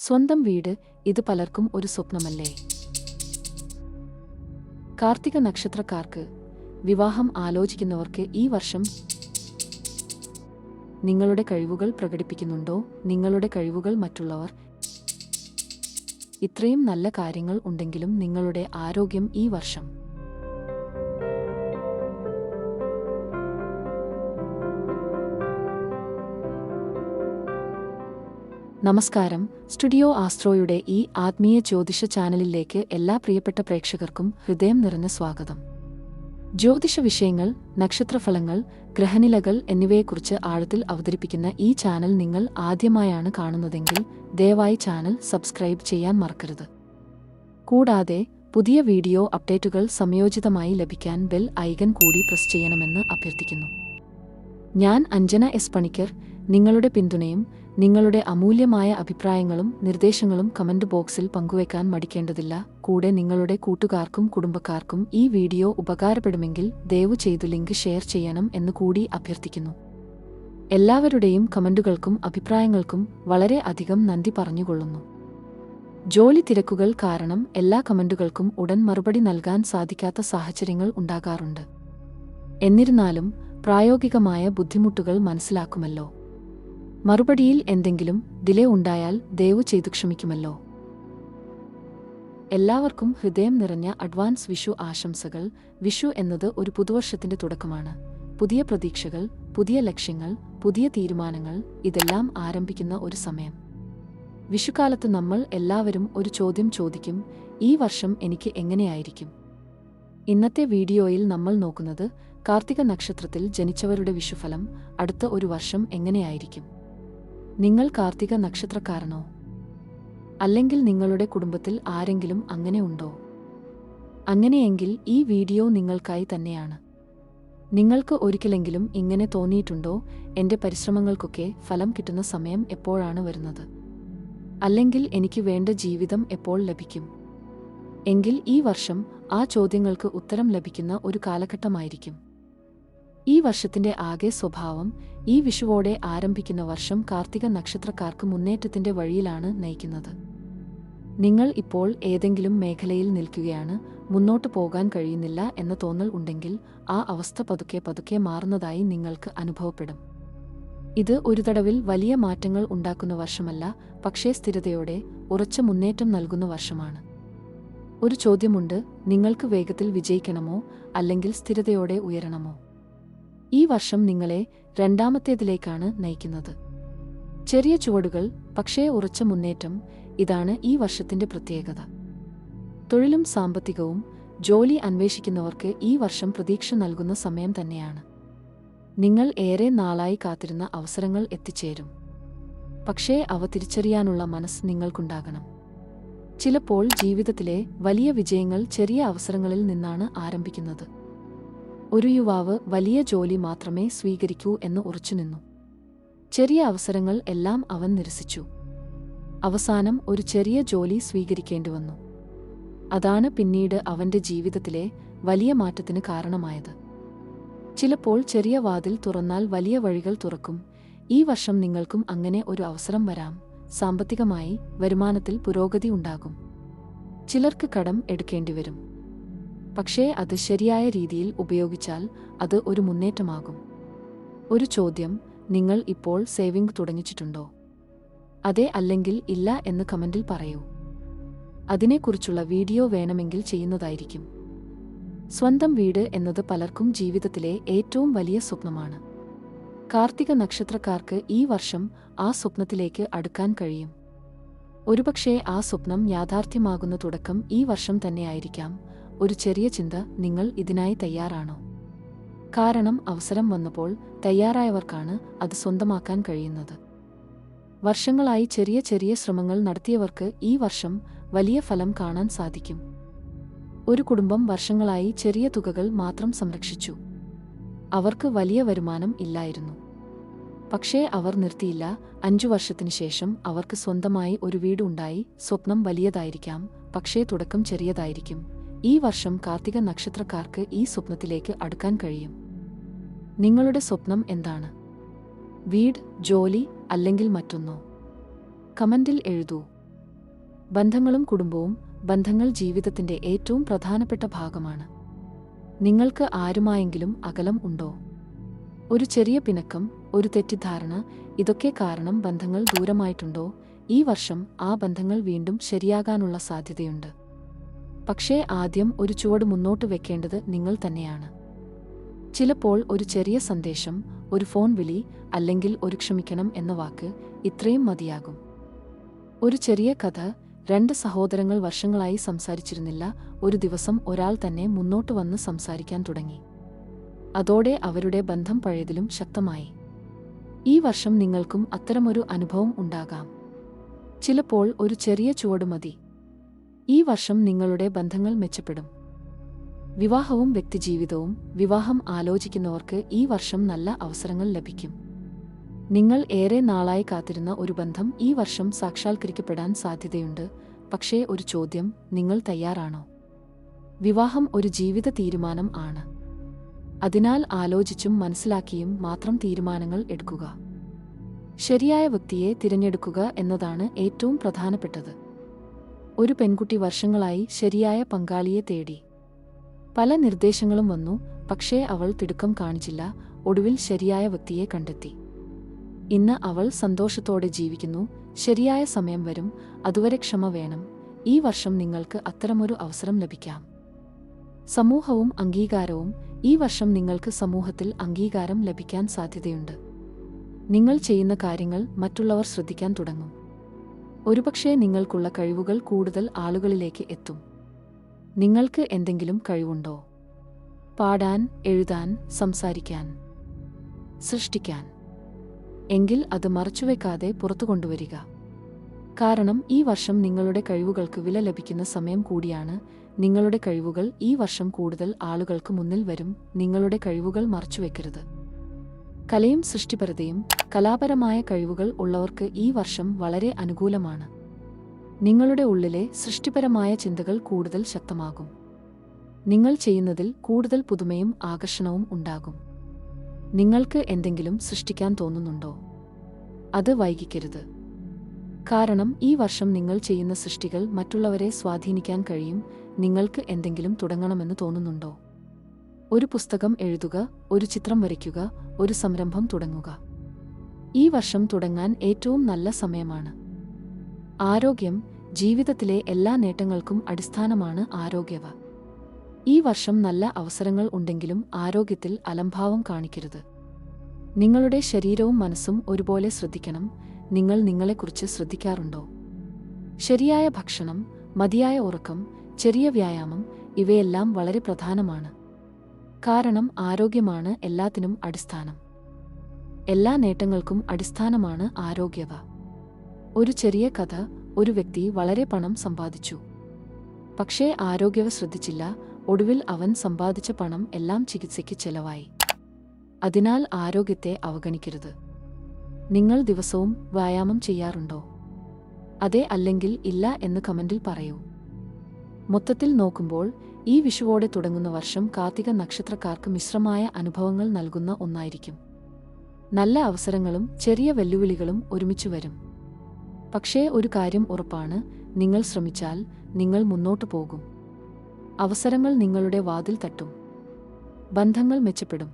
സ്വന്തം വീട്, ഇത് പലർക്കും ഒരു സ്വപ്നമല്ലേ? കാർത്തിക നക്ഷത്രക്കാർക്ക്, വിവാഹം ആലോചിക്കുന്നവർക്ക് ഈ വർഷം നിങ്ങളുടെ കഴിവുകൾ പ്രകടിപ്പിക്കുന്നുണ്ടോ? നിങ്ങളുടെ കഴിവുകൾ മറ്റുള്ളവർ ഇത്രയും നല്ല കാര്യങ്ങൾ ഉണ്ടെങ്കിലും നിങ്ങളുടെ ആരോഗ്യം ഈ വർഷം നമസ്കാരം. സ്റ്റുഡിയോ ആസ്ട്രോയുടെ ഈ ആത്മീയ ജ്യോതിഷ ചാനലിലേക്ക് എല്ലാ പ്രിയപ്പെട്ട പ്രേക്ഷകർക്കും ഹൃദയം നിറഞ്ഞ സ്വാഗതം. ജ്യോതിഷ വിഷയങ്ങൾ, നക്ഷത്രഫലങ്ങൾ, ഗ്രഹനിലകൾ എന്നിവയെക്കുറിച്ച് ആഴത്തിൽ അവതരിപ്പിക്കുന്ന ഈ ചാനൽ നിങ്ങൾ ആദ്യമായാണ് കാണുന്നതെങ്കിൽ ദയവായി ചാനൽ സബ്സ്ക്രൈബ് ചെയ്യാൻ മറക്കരുത്. കൂടാതെ പുതിയ വീഡിയോ അപ്ഡേറ്റുകൾ സമയോചിതമായി ലഭിക്കാൻ ബെൽ ഐക്കൺ കൂടി പ്രസ് ചെയ്യണമെന്ന് അഭ്യർത്ഥിക്കുന്നു. ഞാൻ അഞ്ജന എസ് പണിക്കർ. നിങ്ങളുടെ പിന്തുണയും നിങ്ങളുടെ അമൂല്യമായ അഭിപ്രായങ്ങളും നിർദ്ദേശങ്ങളും കമന്റ് ബോക്സിൽ പങ്കുവയ്ക്കാൻ മടിക്കേണ്ടതില്ല. കൂടെ നിങ്ങളുടെ കൂട്ടുകാർക്കും കുടുംബക്കാർക്കും ഈ വീഡിയോ ഉപകാരപ്പെടുമെങ്കിൽ ദയവു ചെയ്തു ലിങ്ക് ഷെയർ ചെയ്യണം എന്ന് കൂടി അഭ്യർത്ഥിക്കുന്നു. എല്ലാവരുടെയും കമന്റുകൾക്കും അഭിപ്രായങ്ങൾക്കും വളരെ അധികം നന്ദി പറഞ്ഞുകൊള്ളുന്നു. ജോലി തിരക്കുകൾ കാരണം എല്ലാ കമന്റുകൾക്കും ഉടൻ മറുപടി നൽകാൻ സാധിക്കാത്ത സാഹചര്യങ്ങൾ ഉണ്ടാകാറുണ്ട്. എന്നിരുന്നാലും പ്രായോഗികമായ ബുദ്ധിമുട്ടുകൾ മനസ്സിലാക്കുമല്ലോ. മറുപടിയിൽ എന്തെങ്കിലും ഡിലേ ഉണ്ടായാൽ ദയവു ചെയ്തു ക്ഷമിക്കുമല്ലോ. എല്ലാവർക്കും ഹൃദയം നിറഞ്ഞ അഡ്വാൻസ് വിഷു ആശംസകൾ. വിഷു എന്നത് ഒരു പുതുവർഷത്തിന്റെ തുടക്കമാണ്. പുതിയ പ്രതീക്ഷകൾ, പുതിയ ലക്ഷ്യങ്ങൾ, പുതിയ തീരുമാനങ്ങൾ, ഇതെല്ലാം ആരംഭിക്കുന്ന ഒരു സമയം. വിഷുക്കാലത്ത് നമ്മൾ എല്ലാവരും ഒരു ചോദ്യം ചോദിക്കും: ഈ വർഷം എനിക്ക് എങ്ങനെയായിരിക്കും? ഇന്നത്തെ വീഡിയോയിൽ നമ്മൾ നോക്കുന്നത് കാർത്തിക നക്ഷത്രത്തിൽ ജനിച്ചവരുടെ വിഷുഫലം. അടുത്ത ഒരു വർഷം എങ്ങനെയായിരിക്കും? നിങ്ങൾ കാർത്തിക നക്ഷത്രക്കാരനോ? അല്ലെങ്കിൽ നിങ്ങളുടെ കുടുംബത്തിൽ ആരെങ്കിലും അങ്ങനെ ഉണ്ടോ? അങ്ങനെയെങ്കിൽ ഈ വീഡിയോ നിങ്ങൾക്കായി തന്നെയാണ്. നിങ്ങൾക്ക് ഒരിക്കലെങ്കിലും ഇങ്ങനെ തോന്നിയിട്ടുണ്ടോ: എന്റെ പരിശ്രമങ്ങൾക്കൊക്കെ ഫലം കിട്ടുന്ന സമയം എപ്പോഴാണ് വരുന്നത്? അല്ലെങ്കിൽ എനിക്ക് വേണ്ട ജീവിതം എപ്പോൾ ലഭിക്കും? എങ്കിൽ ഈ വർഷം ആ ചോദ്യങ്ങൾക്ക് ഉത്തരം ലഭിക്കുന്ന ഒരു കാലഘട്ടമായിരിക്കും. ഈ വർഷത്തിന്റെ ആകെ സ്വഭാവം ഈ വിഷുവോടെ ആരംഭിക്കുന്ന വർഷം കാർത്തിക നക്ഷത്രക്കാർക്ക് മുന്നേറ്റത്തിന്റെ വഴിയിലാണ് നയിക്കുന്നത്. നിങ്ങൾ ഇപ്പോൾ ഏതെങ്കിലും മേഖലയിൽ നിൽക്കുകയാണ്, മുന്നോട്ട് പോകാൻ കഴിയുന്നില്ല എന്ന തോന്നൽ ഉണ്ടെങ്കിൽ ആ അവസ്ഥ പതുക്കെ പതുക്കെ മാറുന്നതായി നിങ്ങൾക്ക് അനുഭവപ്പെടും. ഇത് ഒരു തടവിൽ വലിയ മാറ്റങ്ങൾ ഉണ്ടാക്കുന്ന വർഷമല്ല, പക്ഷേ സ്ഥിരതയോടെ ഉറച്ച മുന്നേറ്റം നൽകുന്ന വർഷമാണ്. ഒരു ചോദ്യമുണ്ട്: നിങ്ങൾക്ക് വേഗത്തിൽ വിജയിക്കണമോ അല്ലെങ്കിൽ സ്ഥിരതയോടെ ഉയരണമോ? ഈ വർഷം നിങ്ങളെ രണ്ടാമത്തേതിലേക്കാണ് നയിക്കുന്നത്. ചെറിയ ചുവടുകൾ, പക്ഷേ ഉറച്ച മുന്നേറ്റം, ഇതാണ് ഈ വർഷത്തിന്റെ പ്രത്യേകത. തൊഴിലും സാമ്പത്തികവും, ജോലി അന്വേഷിക്കുന്നവർക്ക് ഈ വർഷം പ്രതീക്ഷ നൽകുന്ന സമയം തന്നെയാണ്. നിങ്ങൾ ഏറെ നാളായി കാത്തിരുന്ന അവസരങ്ങൾ എത്തിച്ചേരും. പക്ഷേ അവ തിരിച്ചറിയാനുള്ള മനസ്സ് നിങ്ങൾക്കുണ്ടാകണം. ചിലപ്പോൾ ജീവിതത്തിലെ വലിയ വിജയങ്ങൾ ചെറിയ അവസരങ്ങളിൽ നിന്നാണ് ആരംഭിക്കുന്നത്. ഒരു യുവാവ് വലിയ ജോലി മാത്രമേ സ്വീകരിക്കൂ എന്ന് ഉറച്ചുനിന്നു. ചെറിയ അവസരങ്ങൾ എല്ലാം അവൻ നിരസിച്ചു. അവസാനം ഒരു ചെറിയ ജോലി സ്വീകരിക്കേണ്ടിവന്നു. അതാണ് പിന്നീട് അവന്റെ ജീവിതത്തിലെ വലിയ മാറ്റത്തിന് കാരണമായത്. ചിലപ്പോൾ ചെറിയ വാതിൽ തുറന്നാൽ വലിയ വഴികൾ തുറക്കും. ഈ വർഷം നിങ്ങൾക്കും അങ്ങനെ ഒരു അവസരം വരാം. സാമ്പത്തികമായി വരുമാനത്തിൽ പുരോഗതി ഉണ്ടാകും. ചിലർക്ക് കടം എടുക്കേണ്ടിവരും. പക്ഷേ അത് ശരിയായ രീതിയിൽ ഉപയോഗിച്ചാൽ അത് ഒരു മുന്നേറ്റമാകും. ഒരു ചോദ്യം: നിങ്ങൾ ഇപ്പോൾ സേവിംഗ് തുടങ്ങിച്ചിട്ടുണ്ടോ? അതെ അല്ലെങ്കിൽ ഇല്ല എന്ന് കമന്റിൽ പറയൂ. അതിനെക്കുറിച്ചുള്ള വീഡിയോ വേണമെങ്കിൽ ചെയ്യുന്നതായിരിക്കും. സ്വന്തം വീട് എന്നത് പലർക്കും ജീവിതത്തിലെ ഏറ്റവും വലിയ സ്വപ്നമാണ്. കാർത്തിക നക്ഷത്രക്കാർക്ക് ഈ വർഷം ആ സ്വപ്നത്തിലേക്ക് അടുക്കാൻ കഴിയും. ഒരുപക്ഷേ ആ സ്വപ്നം യാഥാർത്ഥ്യമാകുന്ന തുടക്കം ഈ വർഷം തന്നെയായിരിക്കാം. ഒരു ചെറിയ ചിന്ത: നിങ്ങൾ ഇതിനായി തയ്യാറാണോ? കാരണം അവസരം വന്നപ്പോൾ തയ്യാറായവർക്കാണ് അത് സ്വന്തമാക്കാൻ കഴിയുന്നത്. വർഷങ്ങളായി ചെറിയ ചെറിയ ശ്രമങ്ങൾ നടത്തിയവർക്ക് ഈ വർഷം വലിയ ഫലം കാണാൻ സാധിക്കും. ഒരു കുടുംബം വർഷങ്ങളായി ചെറിയ തുകകൾ മാത്രം സംരക്ഷിച്ചു. അവർക്ക് വലിയ വരുമാനം ഇല്ലായിരുന്നു. പക്ഷേ അവർ നിർത്തിയില്ല. 5 വർഷത്തിനു ശേഷം അവർക്ക് സ്വന്തമായി ഒരു വീട് ഉണ്ടായി. സ്വപ്നം വലിയതായിരിക്കാം, പക്ഷേ തുടക്കം ചെറിയതായിരിക്കും. ഈ വർഷം കാർത്തിക നക്ഷത്രക്കാർക്ക് ഈ സ്വപ്നത്തിലേക്ക് അടുക്കാൻ കഴിയും. നിങ്ങളുടെ സ്വപ്നം എന്താണ്? വീട്, ജോലി അല്ലെങ്കിൽ മറ്റൊന്നോ? കമന്റിൽ എഴുതൂ. ബന്ധങ്ങളും കുടുംബവും. ബന്ധങ്ങൾ ജീവിതത്തിന്റെ ഏറ്റവും പ്രധാനപ്പെട്ട ഭാഗമാണ്. നിങ്ങൾക്ക് ആരുമായെങ്കിലും അകലം ഉണ്ടോ? ഒരു ചെറിയ പിണക്കം, ഒരു തെറ്റിദ്ധാരണ, ഇതൊക്കെ കാരണം ബന്ധങ്ങൾ ദൂരമായിട്ടുണ്ടോ? ഈ വർഷം ആ ബന്ധങ്ങൾ വീണ്ടും ശരിയാകാനുള്ള സാധ്യതയുണ്ട്. പക്ഷേ ആദ്യം ഒരു ചുവട് മുന്നോട്ട് വെക്കേണ്ടത് നിങ്ങൾ തന്നെയാണ്. ചിലപ്പോൾ ഒരു ചെറിയ സന്ദേശം, ഒരു ഫോൺ വിളി, അല്ലെങ്കിൽ ഒരു ക്ഷമിക്കണം എന്ന വാക്ക്, ഇത്രയും മതിയാകും. ഒരു ചെറിയ കഥ. 2 സഹോദരങ്ങൾ വർഷങ്ങളായി സംസാരിച്ചിരുന്നില്ല. ഒരു ദിവസം ഒരാൾ തന്നെ മുന്നോട്ട് വന്ന് സംസാരിക്കാൻ തുടങ്ങി. അതോടെ അവരുടെ ബന്ധം പഴയതിലും ശക്തമായി. ഈ വർഷം നിങ്ങൾക്കും അത്തരമൊരു അനുഭവം ഉണ്ടാകാം. ചിലപ്പോൾ ഒരു ചെറിയ ചുവട് മതി. ഈ വർഷം നിങ്ങളുടെ ബന്ധങ്ങൾ മെച്ചപ്പെടും. വിവാഹവും വ്യക്തിജീവിതവും. വിവാഹം ആലോചിക്കുന്നവർക്ക് ഈ വർഷം നല്ല അവസരങ്ങൾ ലഭിക്കും. നിങ്ങൾ ഏറെ നാളായി കാത്തിരുന്ന ഒരു ബന്ധം ഈ വർഷം സാക്ഷാത്കരിക്കപ്പെടാൻ സാധ്യതയുണ്ട്. പക്ഷേ ഒരു ചോദ്യം, നിങ്ങൾ തയ്യാറാണോ? വിവാഹം ഒരു ജീവിത തീരുമാനം ആണ്. അതിനാൽ ആലോചിച്ചും മനസ്സിലാക്കിയും മാത്രം തീരുമാനങ്ങൾ എടുക്കുക. ശരിയായ വ്യക്തിയെ തിരഞ്ഞെടുക്കുക എന്നതാണ് ഏറ്റവും പ്രധാനപ്പെട്ടത്. ഒരു പെൺകുട്ടി വർഷങ്ങളായി ശരിയായ പങ്കാളിയെ തേടി. പല നിർദ്ദേശങ്ങളും വന്നു, പക്ഷേ അവൾ തിടുക്കം കാണിച്ചില്ല. ഒടുവിൽ ശരിയായ വ്യക്തിയെ കണ്ടെത്തി. ഇന്ന് അവൾ സന്തോഷത്തോടെ ജീവിക്കുന്നു. ശരിയായ സമയം വരും, അതുവരെ ക്ഷമ വേണം. ഈ വർഷം നിങ്ങൾക്ക് അത്തരമൊരു അവസരം ലഭിക്കാം. സമൂഹവും അംഗീകാരവും. ഈ വർഷം നിങ്ങൾക്ക് സമൂഹത്തിൽ അംഗീകാരം ലഭിക്കാൻ സാധ്യതയുണ്ട്. നിങ്ങൾ ചെയ്യുന്ന കാര്യങ്ങൾ മറ്റുള്ളവർ ശ്രദ്ധിക്കാൻ തുടങ്ങും. ഒരുപക്ഷേ നിങ്ങൾക്കുള്ള കഴിവുകൾ കൂടുതൽ ആളുകളിലേക്ക് എത്തും. നിങ്ങൾക്ക് എന്തെങ്കിലും കഴിവുണ്ടോ? പാടാൻ, എഴുതാൻ, സംസാരിക്കാൻ, സൃഷ്ടിക്കാൻ. എങ്കിൽ അത് മറച്ചുവെക്കാതെ പുറത്തു കൊണ്ടുവരിക. കാരണം ഈ വർഷം നിങ്ങളുടെ കഴിവുകൾക്ക് വില ലഭിക്കുന്ന സമയം കൂടിയാണ്. നിങ്ങളുടെ കഴിവുകൾ ഈ വർഷം കൂടുതൽ ആളുകൾക്ക് മുന്നിൽ വരും. നിങ്ങളുടെ കഴിവുകൾ മറച്ചുവെക്കരുത്. കലയും സൃഷ്ടിപരതയും. കലാപരമായ കഴിവുകൾ ഉള്ളവർക്ക് ഈ വർഷം വളരെ അനുകൂലമാണ്. നിങ്ങളുടെ ഉള്ളിലെ സൃഷ്ടിപരമായ ചിന്തകൾ കൂടുതൽ ശക്തമാകും. നിങ്ങൾ ചെയ്യുന്നതിൽ കൂടുതൽ പുതുമയും ആകർഷണവും ഉണ്ടാകും. നിങ്ങൾക്ക് എന്തെങ്കിലും സൃഷ്ടിക്കാൻ തോന്നുന്നുണ്ടോ? അത് വൈകിക്കരുത്. കാരണം ഈ വർഷം നിങ്ങൾ ചെയ്യുന്ന സൃഷ്ടികൾ മറ്റുള്ളവരെ സ്വാധീനിക്കാൻ കഴിയും. നിങ്ങൾക്ക് എന്തെങ്കിലും തുടങ്ങണമെന്ന് തോന്നുന്നുണ്ടോ? ഒരു പുസ്തകം എഴുതുക, ഒരു ചിത്രം വരയ്ക്കുക, ഒരു സംരംഭം തുടങ്ങുക. ഈ വർഷം തുടങ്ങാൻ ഏറ്റവും നല്ല സമയമാണ്. ആരോഗ്യം. ജീവിതത്തിലെ എല്ലാ നേട്ടങ്ങൾക്കും അടിസ്ഥാനമാണ് ആരോഗ്യവ. ഈ വർഷം നല്ല അവസരങ്ങൾ ഉണ്ടെങ്കിലും ആരോഗ്യത്തിൽ അലംഭാവം കാണിക്കരുത്. നിങ്ങളുടെ ശരീരവും മനസ്സും ഒരുപോലെ ശ്രദ്ധിക്കണം. നിങ്ങൾ നിങ്ങളെക്കുറിച്ച് ശ്രദ്ധിക്കാറുണ്ടോ? ശരിയായ ഭക്ഷണം, മതിയായ ഉറക്കം, ചെറിയ വ്യായാമം, ഇവയെല്ലാം വളരെ പ്രധാനമാണ്. കാരണം ആരോഗ്യമാണ് എല്ലാത്തിനും അടിസ്ഥാനം. എല്ലാ നേട്ടങ്ങൾക്കും അടിസ്ഥാനമാണ് ആരോഗ്യവ. ഒരു ചെറിയ കഥ. ഒരു വ്യക്തി വളരെ പണം സമ്പാദിച്ചു. പക്ഷേ ആരോഗ്യവ ശ്രദ്ധിച്ചില്ല. ഒടുവിൽ അവൻ സമ്പാദിച്ച പണം എല്ലാം ചികിത്സയ്ക്ക് ചെലവായി. അതിനാൽ ആരോഗ്യത്തെ അവഗണിക്കരുത്. നിങ്ങൾ ദിവസവും വ്യായാമം ചെയ്യാറുണ്ടോ? അതെ അല്ലെങ്കിൽ ഇല്ല എന്ന് കമന്റിൽ പറയൂ. മൊത്തത്തിൽ നോക്കുമ്പോൾ ഈ വിഷുവോടെ തുടങ്ങുന്ന വർഷം കാർത്തിക നക്ഷത്രക്കാർക്ക് മിശ്രമായ അനുഭവങ്ങൾ നൽകുന്ന ഒന്നായിരിക്കും. നല്ല അവസരങ്ങളും ചെറിയ വെല്ലുവിളികളും ഒരുമിച്ചു വരും. പക്ഷേ ഒരു കാര്യം ഉറപ്പാണ്, നിങ്ങൾ ശ്രമിച്ചാൽ നിങ്ങൾ മുന്നോട്ടു പോകും. അവസരങ്ങൾ നിങ്ങളുടെ വാതിൽ തട്ടും. ബന്ധങ്ങൾ മെച്ചപ്പെടും.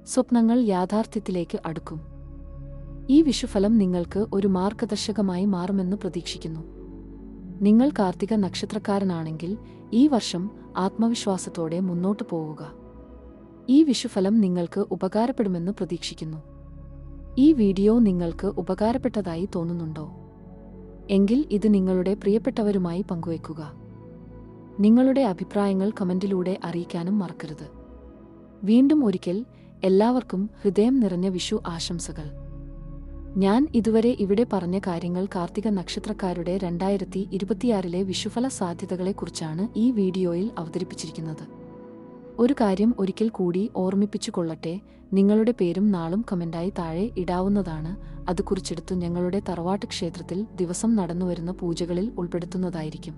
സ്വപ്നങ്ങൾ യാഥാർത്ഥ്യത്തിലേക്ക് അടുക്കും. ഈ വിഷുഫലം നിങ്ങൾക്ക് ഒരു മാർഗദർശകമായി മാറുമെന്ന് പ്രതീക്ഷിക്കുന്നു. നിങ്ങൾ കാർത്തിക നക്ഷത്രക്കാരനാണെങ്കിൽ ഈ വർഷം ആത്മവിശ്വാസത്തോടെ മുന്നോട്ടു പോവുക. ഈ വിഷുഫലം നിങ്ങൾക്ക് ഉപകാരപ്പെടുമെന്ന് പ്രതീക്ഷിക്കുന്നു. ഈ വീഡിയോ നിങ്ങൾക്ക് ഉപകാരപ്പെട്ടതായി തോന്നുന്നുണ്ടോ? എങ്കിൽ ഇത് നിങ്ങളുടെ പ്രിയപ്പെട്ടവരുമായി പങ്കുവയ്ക്കുക. നിങ്ങളുടെ അഭിപ്രായങ്ങൾ കമന്റിലൂടെ അറിയിക്കാനും മറക്കരുത്. വീണ്ടും ഒരിക്കൽ എല്ലാവർക്കും ഹൃദയം നിറഞ്ഞ വിഷു ആശംസകൾ. ഞാൻ ഇതുവരെ ഇവിടെ പറഞ്ഞ കാര്യങ്ങൾ കാർത്തിക നക്ഷത്രക്കാരുടെ 2026 വിഷുഫല സാധ്യതകളെക്കുറിച്ചാണ് ഈ വീഡിയോയിൽ അവതരിപ്പിച്ചിരിക്കുന്നത്. ഒരു കാര്യം ഒരിക്കൽ കൂടി ഓർമ്മിപ്പിച്ചു കൊള്ളട്ടെ, നിങ്ങളുടെ പേരും നാളും കമന്റായി താഴെ ഇടാവുന്നതാണ്. അത് കുറിച്ചെടുത്തു ഞങ്ങളുടെ തറവാട്ട് ക്ഷേത്രത്തിൽ ദിവസം നടന്നുവരുന്ന പൂജകളിൽ ഉൾപ്പെടുത്തുന്നതായിരിക്കും.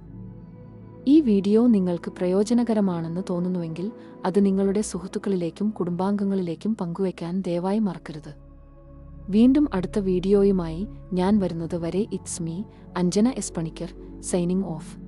ഈ വീഡിയോ നിങ്ങൾക്ക് പ്രയോജനകരമാണെന്ന് തോന്നുന്നുവെങ്കിൽ അത് നിങ്ങളുടെ സുഹൃത്തുക്കളിലേക്കും കുടുംബാംഗങ്ങളിലേക്കും പങ്കുവയ്ക്കാൻ ദയവായി മറക്കരുത്. വീണ്ടും അടുത്ത വീഡിയോയുമായി ഞാൻ വരുന്നത് വരെ it's me Anjana S Panicker signing off.